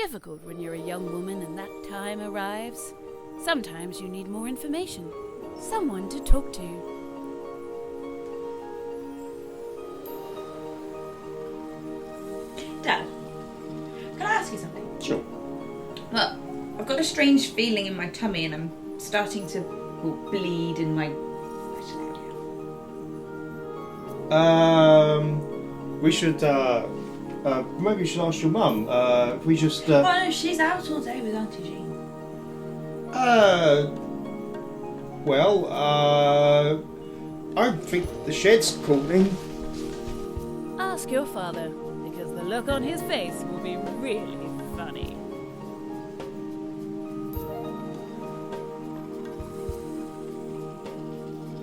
difficult when you're a young woman and that time arrives. Sometimes you need more information. Someone to talk to. Dad, can I ask you something? Sure. Well, I've got a strange feeling in my tummy and I'm starting to bleed in my We should, maybe you should ask your mum. If we just, Oh no, she's out all day with Auntie Jean. Well, I think the shed's calling. Ask your father, because the look on his face will be really